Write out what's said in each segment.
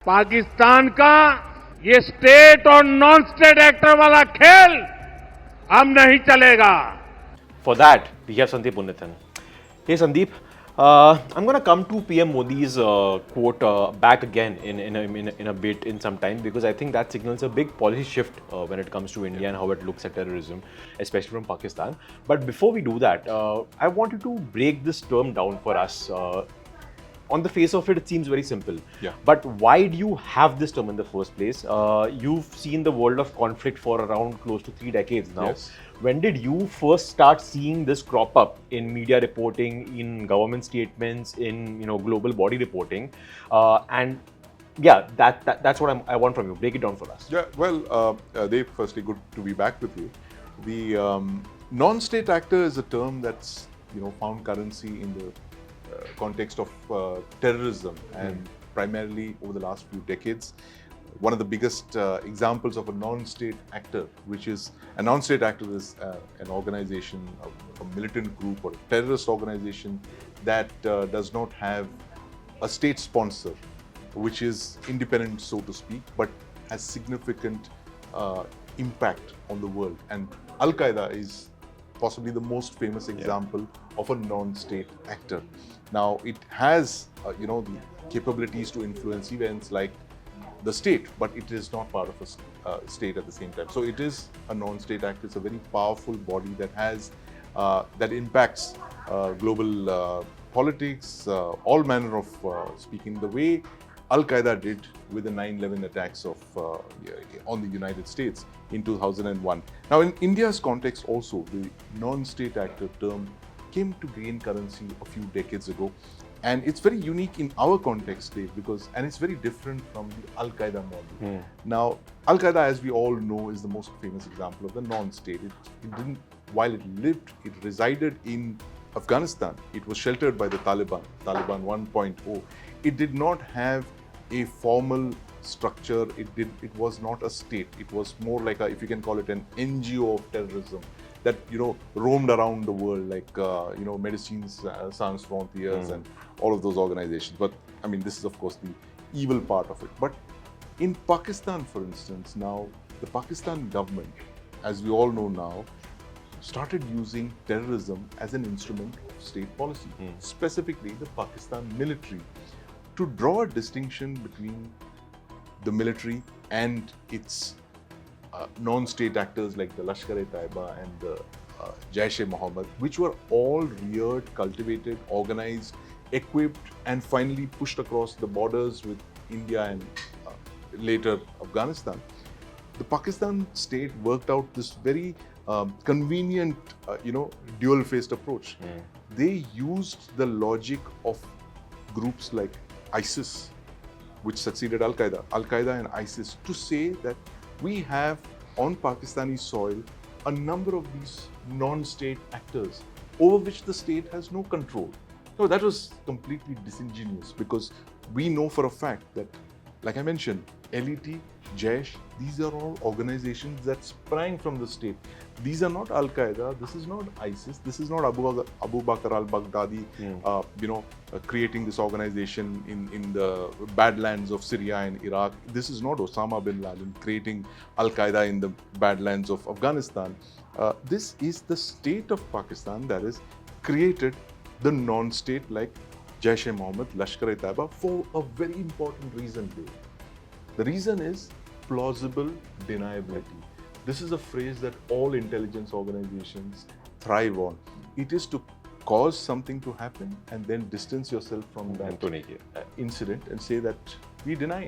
पाकिस्तान का ये स्टेट और नॉन स्टेट एक्टर वाला खेल अब नहीं चलेगा. For that, we have Sandeep Unnithan. Hey Sandeep, I'm going to come to PM Modi's quote back again in a bit in some time, because I think that signals a big policy shift when it comes to India and how it looks at terrorism, especially from Pakistan. But before we do that, I wanted to break this term down for us. On the face of it, it seems very simple. Yeah. But why do you have this term in the first place? You've seen the world of conflict for around close to 3 decades now. Yes. When did you first start seeing this crop up in media reporting, in government statements, in global body reporting? And yeah, that's what I want from you. Break it down for us. Yeah, well, Dave, firstly, good to be back with you. The non-state actor is a term that's found currency in the context of terrorism, and primarily over the last few decades. One of the biggest examples of a non-state actor, which is a non-state actor, is an organization, a militant group or a terrorist organization that does not have a state sponsor, which is independent, so to speak, but has significant impact on the world. And Al-Qaeda is possibly the most famous example of a non-state actor. Now, it has the capabilities to influence events like the state, but it is not part of a state at the same time. So it is a non-state actor. It's a very powerful body that has that impacts global politics, all manner of speaking, the way Al-Qaeda did with the 9/11 attacks on the United States in 2001. Now, in India's context also, the non-state actor term came to gain currency a few decades ago. And it's very unique in our context, Dave, and it's very different from the Al-Qaeda model. Now, Al-Qaeda, as we all know, is the most famous example of the non-state. It didn't, while it lived, it resided in Afghanistan. It was sheltered by the Taliban 1.0. It did not have a formal structure. It was not a state. It was more like if you can call it an NGO of terrorism that roamed around the world, like Medicines Sans Frontiers and all of those organizations. But I mean, this is of course the evil part of it. But in Pakistan, for instance, now the Pakistan government, as we all know now, started using terrorism as an instrument of state policy, specifically the Pakistan military, to draw a distinction between the military and its non-state actors like the Lashkar-e-Taiba and the Jaish-e-Mohammed, which were all reared, cultivated, organized, equipped, and finally pushed across the borders with India and later Afghanistan. The Pakistan state worked out this very convenient, dual-faced approach. They used the logic of groups like ISIS, which succeeded Al-Qaeda and ISIS, to say that we have on Pakistani soil a number of these non-state actors over which the state has no control. No, that was completely disingenuous, because we know for a fact that, like I mentioned, LET, Jaish, these are all organizations that sprang from the state. These are not Al-Qaeda, this is not ISIS, this is not Abu Bakr al-Baghdadi, creating this organization in the badlands of Syria and Iraq. This is not Osama bin Laden creating Al-Qaeda in the badlands of Afghanistan. This is the state of Pakistan that has created the non-state like Jaish-e-Mohammed, Lashkar-e-Taiba, for a very important reason, Dave. The reason is plausible deniability. This is a phrase that all intelligence organizations thrive on. It is to cause something to happen and then distance yourself from that incident and say that we deny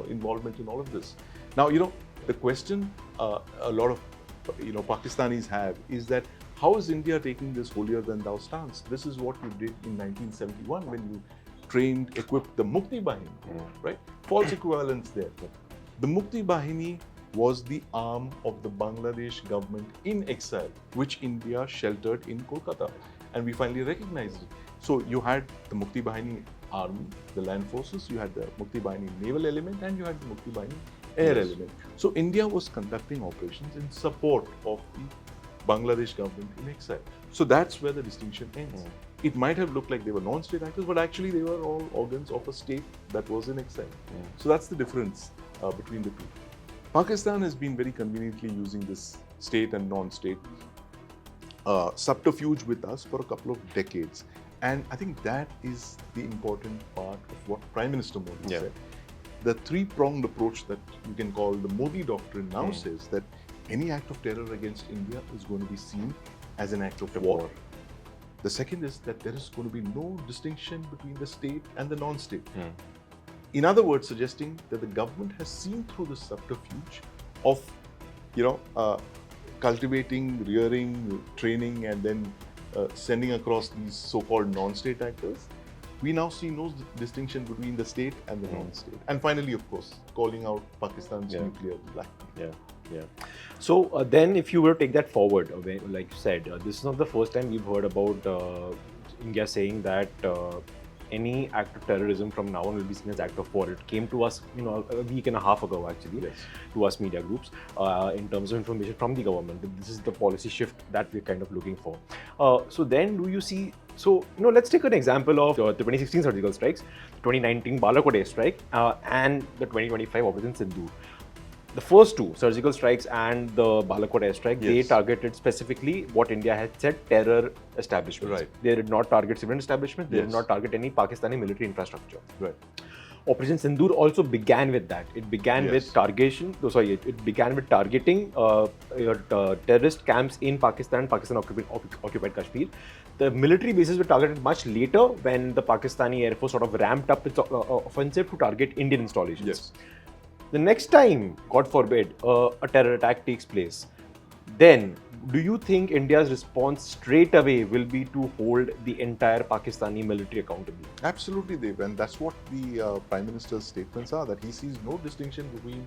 involvement in all of this. Now, the question a lot of Pakistanis have is that how is India taking this holier than thou stance? This is what you did in 1971 when you equipped the Mukti Bahini, right? False equivalence there. The Mukti Bahini was the arm of the Bangladesh government in exile, which India sheltered in Kolkata, and we finally recognized it. So you had the Mukti Bahini army, the land forces, you had the Mukti Bahini naval element, and you had the Mukti Bahini air element. So India was conducting operations in support of the Bangladesh government in exile. So that's where the distinction ends. it might have looked like they were non-state actors, but actually they were all organs of a state that was in exile. So that's the difference between the two. Pakistan has been very conveniently using this state and non-state subterfuge with us for a couple of decades. And I think that is the important part of what Prime Minister Modi said. The three-pronged approach that you can call the Modi Doctrine now says that any act of terror against India is going to be seen as an act of war. The second is that there is going to be no distinction between the state and the non-state. In other words, suggesting that the government has seen through the subterfuge of, cultivating, rearing, training, and then sending across these so-called non-state actors. We now see no distinction between the state and the non-state. And finally, of course, calling out Pakistan's nuclear blackmail. So then if you were to take that forward, like you said, this is not the first time we've heard about India saying that any act of terrorism from now on will be seen as act of war. It came to us, a week and a half ago actually, to us media groups, in terms of information from the government. This is the policy shift that we're kind of looking for. So then do you see, let's take an example of the 2016 surgical strikes, 2019 Balakot airstrike, and the 2025 Operation Sindoor. The first two, surgical strikes and the Balakot airstrike, they targeted specifically what India had said, terror establishments. They did not target civilian establishments, they did not target any Pakistani military infrastructure. Operation Sindoor also began with that. It began with targeting terrorist camps in Pakistan, occupied Kashmir. The military bases were targeted much later when the Pakistani Air Force sort of ramped up its offensive to target Indian installations. The next time, God forbid, a terror attack takes place, then do you think India's response straight away will be to hold the entire Pakistani military accountable? Absolutely, Dev. And that's what the Prime Minister's statements are, that he sees no distinction between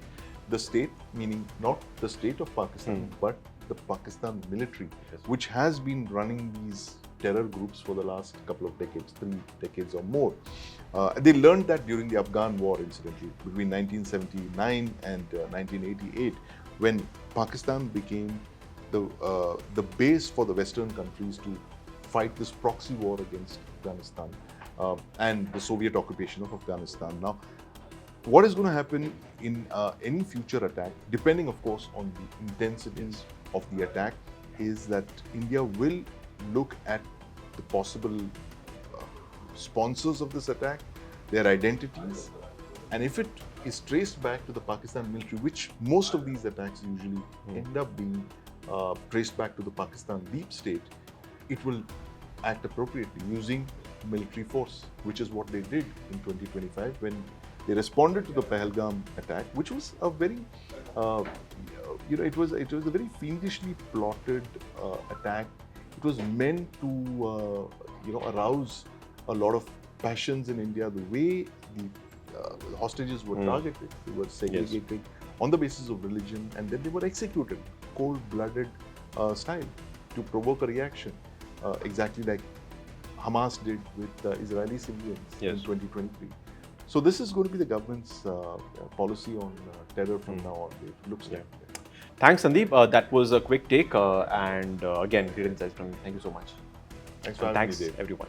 the state, meaning not the state of Pakistan, but the Pakistan military, which has been running these terror groups for the last couple of decades, 3 decades or more. They learned that during the Afghan war, incidentally, between 1979 and 1988, when Pakistan became the base for the Western countries to fight this proxy war against Afghanistan and the Soviet occupation of Afghanistan. Now, what is going to happen in any future attack, depending, of course, on the intensities of the attack, is that India will look at the possible sponsors of this attack, their identities, and if it is traced back to the Pakistan military, which most of these attacks usually end up being traced back to the Pakistan deep state, it will act appropriately using military force, which is what they did in 2025 when they responded to the Pahalgam attack, which was a very, it was a very fiendishly plotted attack. It was meant to, arouse a lot of passions in India. The way the hostages were targeted, they were segregated on the basis of religion, and then they were executed, cold-blooded style, to provoke a reaction, exactly like Hamas did with Israeli civilians in 2023. So this is going to be the government's policy on terror from now on. It looks like. Thanks, Sandeep. That was a quick take, and again, great insights from you. Thank you so much. Thanks for having me, Thanks, Dave. everyone.